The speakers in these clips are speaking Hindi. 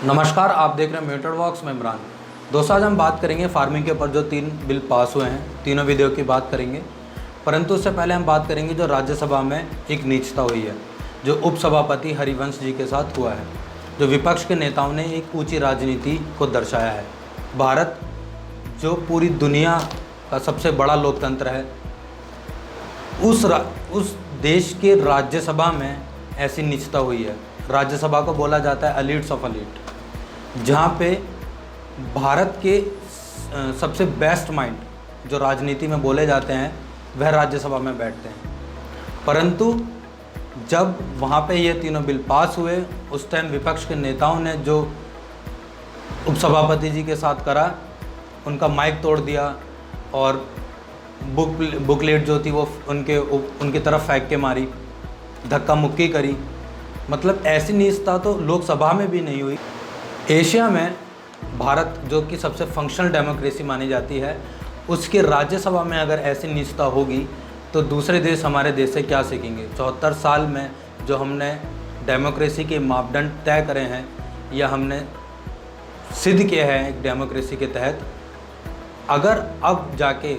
नमस्कार, आप देख रहे हैं म्यूटेड वॉक्स में इमरान। दोस्तों, आज हम बात करेंगे फार्मिंग के ऊपर जो 3 बिल पास हुए हैं। तीनों विधेयक की बात करेंगे, परंतु उससे पहले हम बात करेंगे जो राज्यसभा में एक नीचता हुई है, जो उपसभापति हरिवंश जी के साथ हुआ है, जो विपक्ष के नेताओं ने एक ऊंची राजनीति को दर्शाया है। भारत जो पूरी दुनिया का सबसे बड़ा लोकतंत्र है, उस देश के राज्यसभा में ऐसी नीचता हुई है। राज्यसभा को बोला जाता है एलीट्स ऑफ एलीट, जहाँ पे भारत के सबसे बेस्ट माइंड जो राजनीति में बोले जाते हैं वह राज्यसभा में बैठते हैं। परंतु जब वहाँ पे ये तीनों बिल पास हुए, उस टाइम विपक्ष के नेताओं ने जो उपसभापति जी के साथ करा, उनका माइक तोड़ दिया और बुकलेट जो थी वो उनकी तरफ फेंक के मारी, धक्का मुक्की करी। मतलब ऐसी नीचता तो लोकसभा में भी नहीं हुई। एशिया में भारत जो कि सबसे फंक्शनल डेमोक्रेसी मानी जाती है, उसकी राज्यसभा में अगर ऐसी नीचता होगी तो दूसरे देश हमारे देश से क्या सीखेंगे। 74 साल में जो हमने डेमोक्रेसी के मापदंड तय करे हैं या हमने सिद्ध किया है एक डेमोक्रेसी के तहत, अगर अब जाके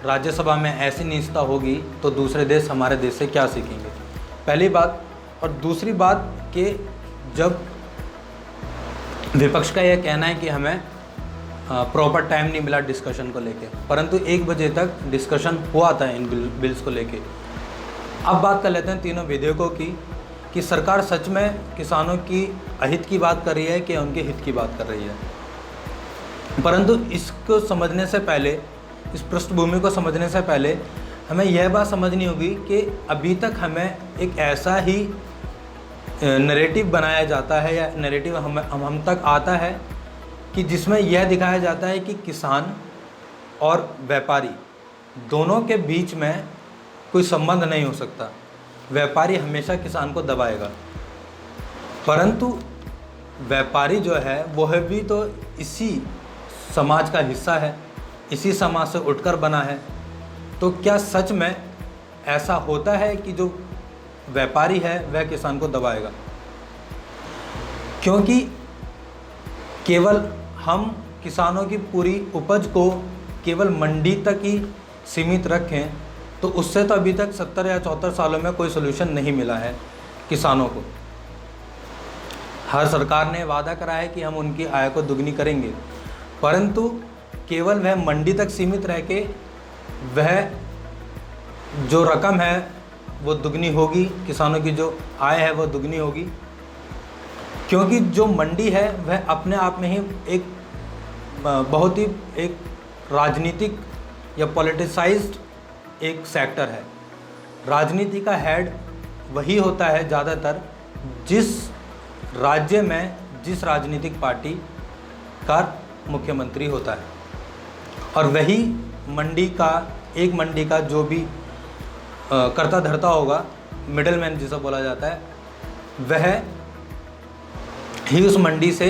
राज्यसभा में ऐसी नीचता होगी तो दूसरे देश हमारे देश से क्या सीखेंगे, पहली बात। और दूसरी बात कि जब विपक्ष का यह कहना है कि हमें प्रॉपर टाइम नहीं मिला डिस्कशन को लेके, परंतु 1 बजे तक डिस्कशन हुआ था इन बिल्स को लेके। अब बात कर लेते हैं तीनों विधेयकों की कि सरकार सच में किसानों की अहित की बात कर रही है कि उनके हित की बात कर रही है। परंतु इसको समझने से पहले, इस पृष्ठभूमि को समझने से पहले हमें यह बात समझनी होगी कि अभी तक हमें एक ऐसा ही नैरेटिव बनाया जाता है या नैरेटिव हम तक आता है कि जिसमें यह दिखाया जाता है कि किसान और व्यापारी दोनों के बीच में कोई संबंध नहीं हो सकता। व्यापारी हमेशा किसान को दबाएगा, परंतु व्यापारी जो है वह भी तो इसी समाज का हिस्सा है, इसी समाज से उठकर बना है। तो क्या सच में ऐसा होता है कि जो व्यापारी है वह किसान को दबाएगा? क्योंकि केवल हम किसानों की पूरी उपज को केवल मंडी तक ही सीमित रखें तो उससे तो अभी तक 70 या 74 सालों में कोई सलूशन नहीं मिला है किसानों को। हर सरकार ने वादा करा है कि हम उनकी आय को दुगनी करेंगे, परंतु केवल वह मंडी तक सीमित रह के वह जो रकम है वो दुगनी होगी, किसानों की जो आय है वो दुगनी होगी। क्योंकि जो मंडी है वह अपने आप में ही एक बहुत ही एक राजनीतिक या पॉलिटिसाइज्ड एक सेक्टर है। राजनीति का हेड वही होता है ज़्यादातर जिस राज्य में जिस राजनीतिक पार्टी का मुख्यमंत्री होता है, और वही मंडी का जो भी कर्ता धर्ता होगा, मिडल मैन जिसे बोला जाता है, वह ही उस मंडी से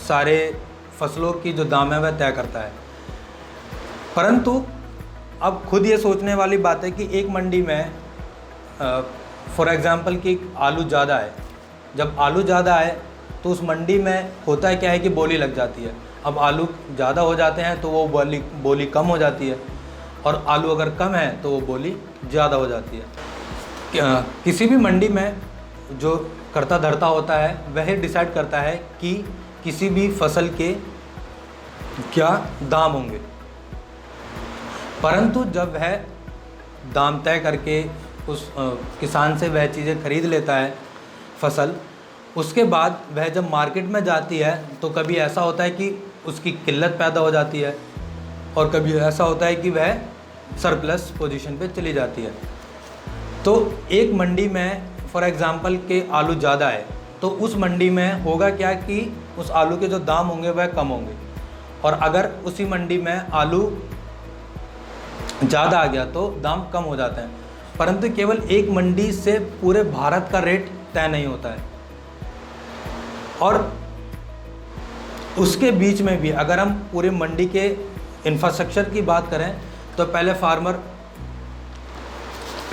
सारे फसलों की जो दाम है वह तय करता है। परंतु अब खुद ये सोचने वाली बात है कि एक मंडी में फॉर एग्ज़ाम्पल कि आलू ज़्यादा है। जब आलू ज़्यादा है तो उस मंडी में होता है क्या है कि बोली लग जाती है। अब आलू ज़्यादा हो जाते हैं तो वो बोली कम हो जाती है, और आलू अगर कम है तो वो बोली ज़्यादा हो जाती है। किसी भी मंडी में जो कर्ता धर्ता होता है वह डिसाइड करता है कि किसी भी फसल के क्या दाम होंगे। परंतु जब वह दाम तय करके उस किसान से वह चीज़ें खरीद लेता है फसल, उसके बाद वह जब मार्केट में जाती है तो कभी ऐसा होता है कि उसकी किल्लत पैदा हो जाती है और कभी ऐसा होता है कि वह सरप्लस पोजीशन पे चली जाती है। तो एक मंडी में फॉर एग्ज़ाम्पल के आलू ज़्यादा है तो उस मंडी में होगा क्या कि उस आलू के जो दाम होंगे वह कम होंगे, और अगर उसी मंडी में आलू ज़्यादा आ गया तो दाम कम हो जाते हैं। परंतु केवल एक मंडी से पूरे भारत का रेट तय नहीं होता है। और उसके बीच में भी अगर हम पूरे मंडी के इंफ्रास्ट्रक्चर की बात करें तो पहले फार्मर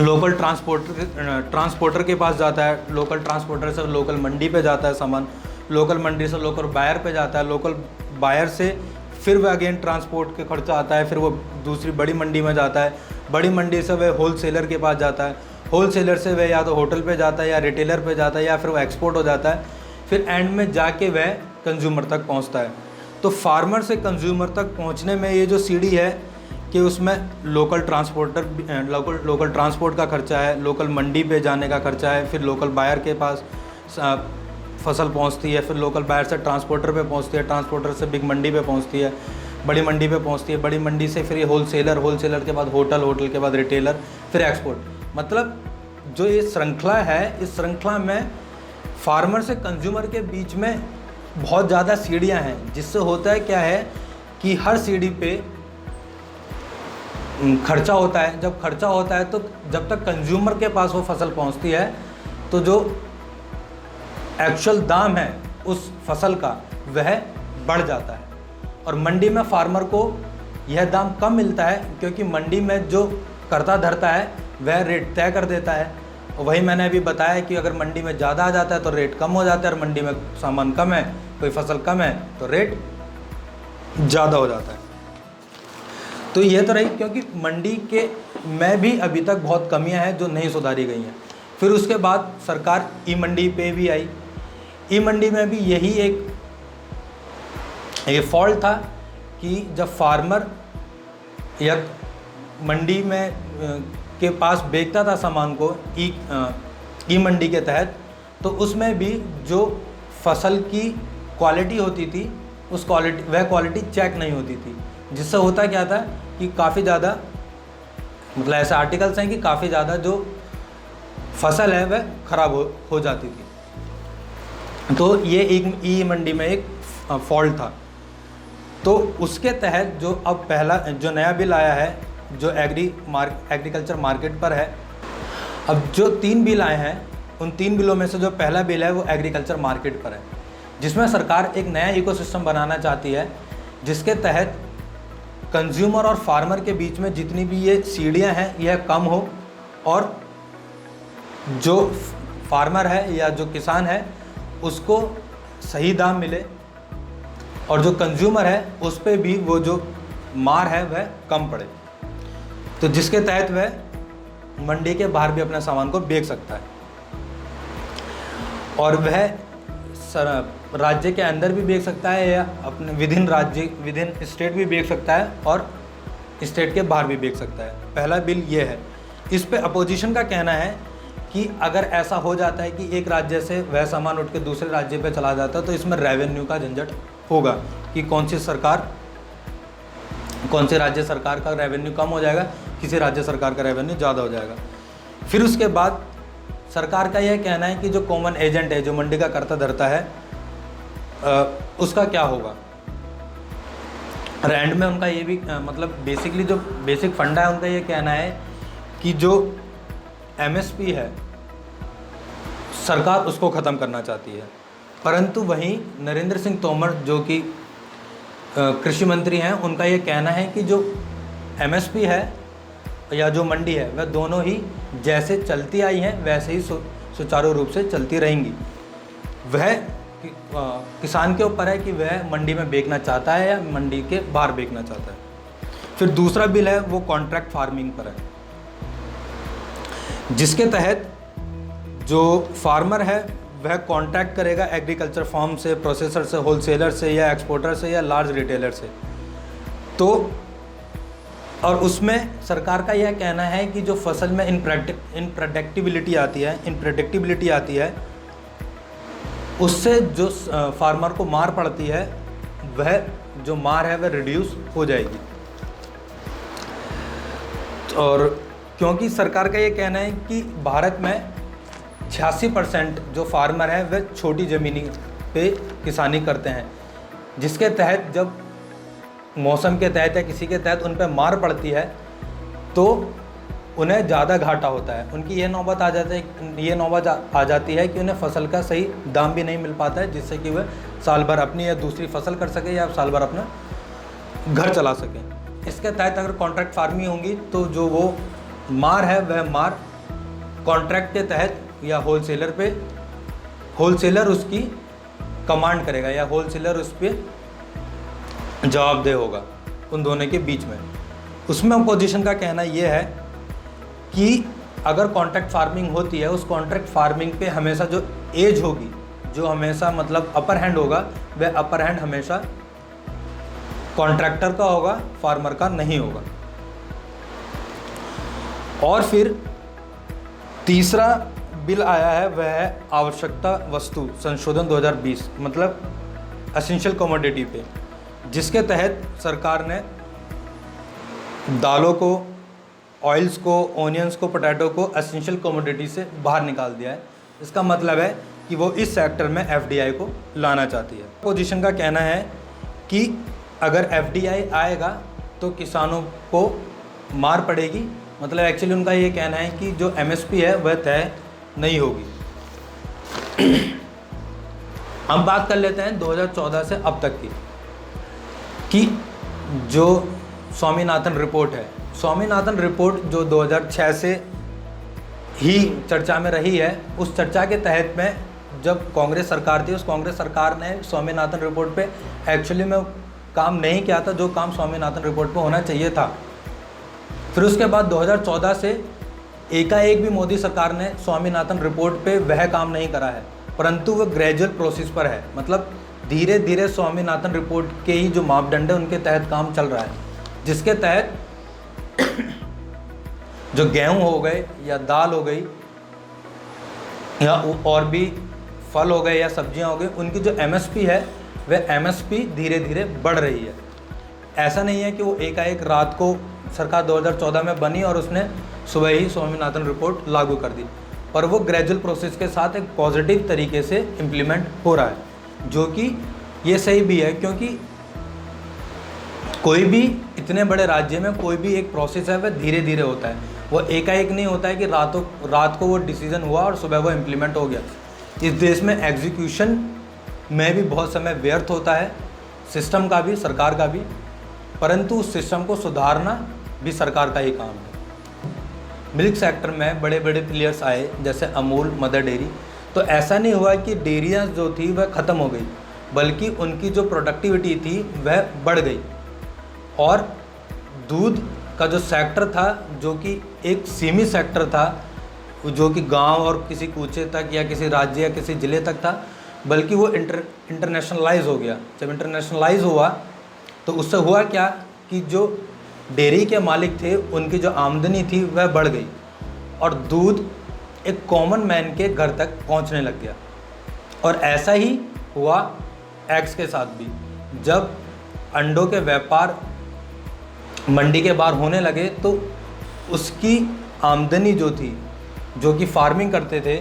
लोकल ट्रांसपोर्टर के पास जाता है, लोकल ट्रांसपोर्टर से लोकल मंडी पे जाता है सामान, लोकल मंडी से लोकल बायर पे जाता है, लोकल बायर से फिर वह अगेन ट्रांसपोर्ट के खर्चा आता है, फिर वो दूसरी बड़ी मंडी में जाता है, बड़ी मंडी से वह होल सेलर के पास जाता है, होल सेलर से वह या तो होटल पे जाता है या रिटेलर पे जाता है या फिर वो एक्सपोर्ट हो जाता है, फिर एंड में जाके वह कंज्यूमर तक पहुंचता है। तो फार्मर से कंज्यूमर तक पहुंचने में ये जो सीढ़ी है कि उसमें लोकल ट्रांसपोर्ट का खर्चा है, लोकल मंडी पे जाने का खर्चा है, फिर लोकल बायर के पास फसल पहुंचती है, फिर लोकल बायर से ट्रांसपोर्टर पे पहुंचती है, ट्रांसपोर्टर से बिग मंडी पे पहुंचती है, बड़ी मंडी पे पहुंचती है, बड़ी मंडी से फिर ये होलसेलर, होलसेलर के बाद होटल, होटल के बाद रिटेलर, फिर एक्सपोर्ट। मतलब जो ये श्रृंखला है, इस श्रृंखला में फार्मर से कंज्यूमर के बीच में बहुत ज़्यादा सीढ़ियाँ हैं, जिससे होता है क्या है कि हर सीढ़ी पे खर्चा होता है। जब खर्चा होता है तो जब तक कंज्यूमर के पास वो फसल पहुंचती है तो जो एक्चुअल दाम है उस फसल का वह बढ़ जाता है, और मंडी में फार्मर को यह दाम कम मिलता है क्योंकि मंडी में जो करता धरता है वह रेट तय कर देता है। वही मैंने अभी बताया कि अगर मंडी में ज़्यादा आ जाता है तो रेट कम हो जाता है, और मंडी में सामान कम है, कोई फसल कम है तो रेट ज़्यादा हो जाता है। तो ये तो रही, क्योंकि मंडी के में भी अभी तक बहुत कमियां हैं जो नहीं सुधारी गई हैं। फिर उसके बाद सरकार ई मंडी पे भी आई। ई मंडी में भी यही एक ये फॉल्ट था कि जब फार्मर या मंडी में के पास बेचता था सामान को ई मंडी के तहत, तो उसमें भी जो फसल की क्वालिटी होती थी उस क्वालिटी चेक नहीं होती थी, जिससे होता क्या था कि काफ़ी ज़्यादा मतलब ऐसे आर्टिकल्स हैं कि काफ़ी ज़्यादा जो फसल है वह ख़राब हो जाती थी। तो ये एक ई मंडी में एक फॉल्ट था। तो उसके तहत जो अब पहला जो नया बिल आया है जो एग्रीकल्चर मार्केट पर है, अब जो 3 बिल आए हैं उन 3 बिलों में से जो पहला बिल है वो एग्रीकल्चर मार्केट पर है, जिसमें सरकार एक नया इकोसिस्टम बनाना चाहती है जिसके तहत कंज्यूमर और फार्मर के बीच में जितनी भी ये सीढ़ियाँ हैं यह कम हो, और जो फार्मर है या जो किसान है उसको सही दाम मिले, और जो कंज्यूमर है उस पर भी वो जो मार है वह कम पड़े, तो जिसके तहत वह मंडी के बाहर भी अपने सामान को बेच सकता है, और वह राज्य के अंदर भी बेच सकता है या अपने विदिन स्टेट भी बेच सकता है और स्टेट के बाहर भी बेच सकता है। पहला बिल ये है। इस पे अपोजिशन का कहना है कि अगर ऐसा हो जाता है कि एक राज्य से वह सामान उठ के दूसरे राज्य पे चला जाता है तो इसमें रेवेन्यू का झंझट होगा कि कौन सी राज्य सरकार का रेवेन्यू कम हो जाएगा, किसी राज्य सरकार का रेवेन्यू ज़्यादा हो जाएगा। फिर उसके बाद सरकार का यह कहना है कि जो कॉमन एजेंट है जो मंडी का करता धरता है उसका क्या होगा। और एंड में उनका ये भी मतलब बेसिकली जो बेसिक फंडा है उनका ये कहना है कि जो एमएसपी है सरकार उसको ख़त्म करना चाहती है, परंतु वहीं नरेंद्र सिंह तोमर जो कि कृषि मंत्री हैं उनका ये कहना है कि जो एमएसपी है या जो मंडी है वह दोनों ही जैसे चलती आई हैं वैसे ही सुचारू रूप से चलती रहेंगी। वह किसान के ऊपर है कि वह मंडी में बेचना चाहता है या मंडी के बाहर बेचना चाहता है। फिर दूसरा बिल है वो कॉन्ट्रैक्ट फार्मिंग पर है, जिसके तहत जो फार्मर है वह कॉन्ट्रैक्ट करेगा एग्रीकल्चर फार्म से, प्रोसेसर से, होलसेलर से या एक्सपोर्टर से या लार्ज रिटेलर से। तो और उसमें सरकार का यह कहना है कि जो फसल में इनप्रेडिक्टेबिलिटी आती है उससे जो फार्मर को मार पड़ती है वह जो मार है वह रिड्यूस हो जाएगी। और क्योंकि सरकार का ये कहना है कि भारत में 86% जो फार्मर है वह छोटी ज़मीनी पे किसानी करते हैं, जिसके तहत जब मौसम के तहत या किसी के तहत उन पर मार पड़ती है तो उन्हें ज़्यादा घाटा होता है। उनकी ये नौबत आ जाती है कि उन्हें फसल का सही दाम भी नहीं मिल पाता है, जिससे कि वह साल भर अपनी या दूसरी फसल कर सके या साल भर अपना घर चला सकें। इसके तहत अगर कॉन्ट्रैक्ट फार्मिंग होंगी तो जो वो मार है वह मार कॉन्ट्रैक्ट के तहत या होलसेलर उसकी कमांड करेगा या होलसेलर उस पर जवाबदेह होगा, उन दोनों के बीच में। उसमें अपोजिशन का कहना यह है कि अगर कॉन्ट्रैक्ट फार्मिंग होती है, उस कॉन्ट्रैक्ट फार्मिंग पे हमेशा जो एज होगी, जो हमेशा मतलब अपर हैंड होगा, वह अपर हैंड हमेशा कॉन्ट्रैक्टर का होगा, फार्मर का नहीं होगा। और फिर तीसरा बिल आया है, वह है आवश्यकता वस्तु संशोधन 2020, मतलब एसेंशियल कमोडिटी पे, जिसके तहत सरकार ने दालों को, ऑयल्स को, ओनियंस को, पोटैटो को एसेंशियल कमोडिटी से बाहर निकाल दिया है। इसका मतलब है कि वो इस सेक्टर में एफडीआई को लाना चाहती है। पोजीशन का कहना है कि अगर एफडीआई आएगा तो किसानों को मार पड़ेगी, मतलब एक्चुअली उनका ये कहना है कि जो एमएसपी है वह तय नहीं होगी। हम बात कर लेते हैं 2014 से अब तक की, कि जो स्वामीनाथन रिपोर्ट है, स्वामीनाथन रिपोर्ट जो 2006 से ही चर्चा में रही है, उस चर्चा के तहत में जब कांग्रेस सरकार थी, उस कांग्रेस सरकार ने स्वामीनाथन रिपोर्ट पे एक्चुअली में काम नहीं किया था, जो काम स्वामीनाथन रिपोर्ट पे होना चाहिए था। फिर उसके बाद 2014 से एकाएक भी मोदी सरकार ने स्वामीनाथन रिपोर्ट पे वह काम नहीं करा है, परंतु वह ग्रेजुअल प्रोसेस पर है, मतलब धीरे धीरे स्वामीनाथन रिपोर्ट के ही जो मापदंड है उनके तहत काम चल रहा है, जिसके तहत जो गेहूं हो गए या दाल हो गई या और भी फल हो गए या सब्जियां हो गई, उनकी जो एमएसपी है वह एमएसपी धीरे धीरे बढ़ रही है। ऐसा नहीं है कि वो एकाएक रात को सरकार 2014 में बनी और उसने सुबह ही स्वामीनाथन रिपोर्ट लागू कर दी, पर वो ग्रेजुअल प्रोसेस के साथ एक पॉजिटिव तरीके से इम्प्लीमेंट हो रहा है, जो कि ये सही भी है, क्योंकि कोई भी इतने बड़े राज्य में कोई भी एक प्रोसेस है वह धीरे धीरे होता है, वो एकाएक नहीं होता है कि रात को वो डिसीजन हुआ और सुबह वो इम्प्लीमेंट हो गया। इस देश में एग्जीक्यूशन में भी बहुत समय व्यर्थ होता है, सिस्टम का भी, सरकार का भी, परंतु उस सिस्टम को सुधारना भी सरकार का ही काम है। मिल्क सेक्टर में बड़े बड़े प्लेयर्स आए, जैसे अमूल, मदर डेयरी, तो ऐसा नहीं हुआ कि डेयरियाँ जो थी वह ख़त्म हो गई, बल्कि उनकी जो प्रोडक्टिविटी थी वह बढ़ गई। और दूध का जो सेक्टर था, जो कि एक सीमित सेक्टर था, जो कि गांव और किसी कूचे तक या किसी राज्य या किसी ज़िले तक था, बल्कि वो इंटरनेशनलाइज हो गया। जब इंटरनेशनलाइज हुआ तो उससे हुआ क्या कि जो डेयरी के मालिक थे उनकी जो आमदनी थी वह बढ़ गई और दूध एक कॉमन मैन के घर तक पहुंचने लग गया। और ऐसा ही हुआ एग्स के साथ भी। जब अंडों के व्यापार मंडी के बाहर होने लगे तो उसकी आमदनी जो थी, जो कि फार्मिंग करते थे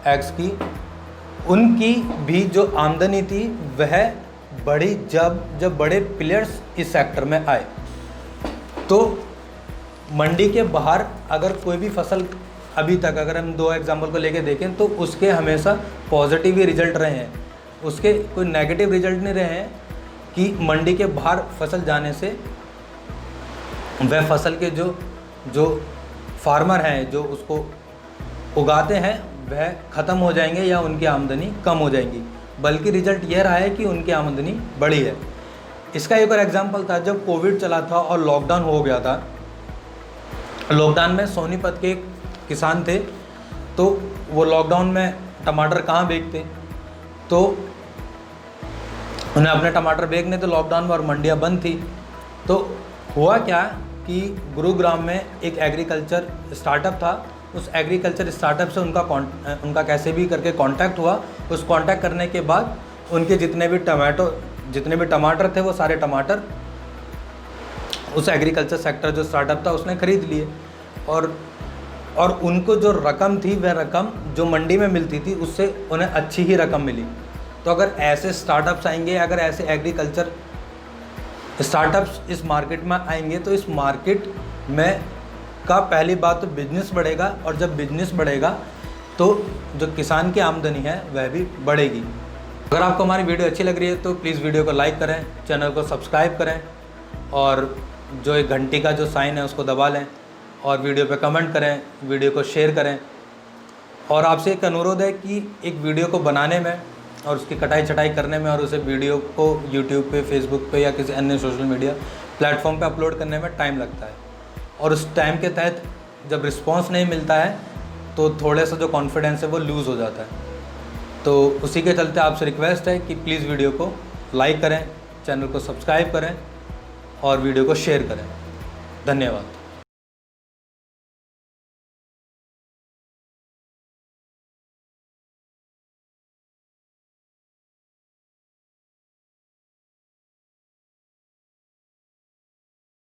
एग्स की, उनकी भी जो आमदनी थी वह बढ़ी जब बड़े प्लेयर्स इस सेक्टर में आए। तो मंडी के बाहर अगर कोई भी फसल, अभी तक अगर हम 2 एग्जाम्पल को लेके देखें तो उसके हमेशा पॉजिटिव ही रिजल्ट रहे हैं, उसके कोई नेगेटिव रिजल्ट नहीं रहे हैं कि मंडी के बाहर फसल जाने से वह फसल के जो फार्मर हैं, जो उसको उगाते हैं, वह ख़त्म हो जाएंगे या उनकी आमदनी कम हो जाएगी, बल्कि रिजल्ट यह रहा है कि उनकी आमदनी बढ़ी है। इसका एक और एग्जांपल था, जब कोविड चला था और लॉकडाउन हो गया था। लॉकडाउन में सोनीपत के एक किसान थे, तो वो लॉकडाउन में टमाटर कहाँ बेचते, तो उन्हें अपने टमाटर बेचने थे लॉकडाउन में और मंडियाँ बंद थी। तो हुआ क्या कि गुरुग्राम में एक एग्रीकल्चर स्टार्टअप था, उस एग्रीकल्चर स्टार्टअप से उनका कैसे भी करके कांटेक्ट हुआ। उस कांटेक्ट करने के बाद उनके जितने भी टमाटर थे वो सारे टमाटर उस एग्रीकल्चर सेक्टर जो स्टार्टअप था उसने ख़रीद लिए। और उनको जो रकम थी वह रकम जो मंडी में मिलती थी उससे उन्हें अच्छी ही रकम मिली। तो अगर ऐसे स्टार्टअप्स आएंगे, अगर ऐसे एग्रीकल्चर स्टार्टअप्स इस मार्केट में आएंगे तो इस मार्केट में का पहली बात तो बिजनेस बढ़ेगा, और जब बिजनेस बढ़ेगा तो जो किसान की आमदनी है वह भी बढ़ेगी। अगर आपको हमारी वीडियो अच्छी लग रही है तो प्लीज़ वीडियो को लाइक करें, चैनल को सब्सक्राइब करें और जो एक घंटी का जो साइन है उसको दबा लें और वीडियो पे कमेंट करें, वीडियो को शेयर करें। और आपसे एक अनुरोध है कि एक वीडियो को बनाने में और उसकी कटाई छटाई करने में और उसे वीडियो को यूट्यूब पे, फेसबुक पे या किसी अन्य सोशल मीडिया प्लेटफॉर्म पे अपलोड करने में टाइम लगता है, और उस टाइम के तहत जब रिस्पांस नहीं मिलता है तो थोड़े सा जो कॉन्फिडेंस है वो लूज़ हो जाता है। तो उसी के चलते आपसे रिक्वेस्ट है कि प्लीज़ वीडियो को लाइक करें, चैनल को सब्सक्राइब करें और वीडियो को शेयर करें। धन्यवाद।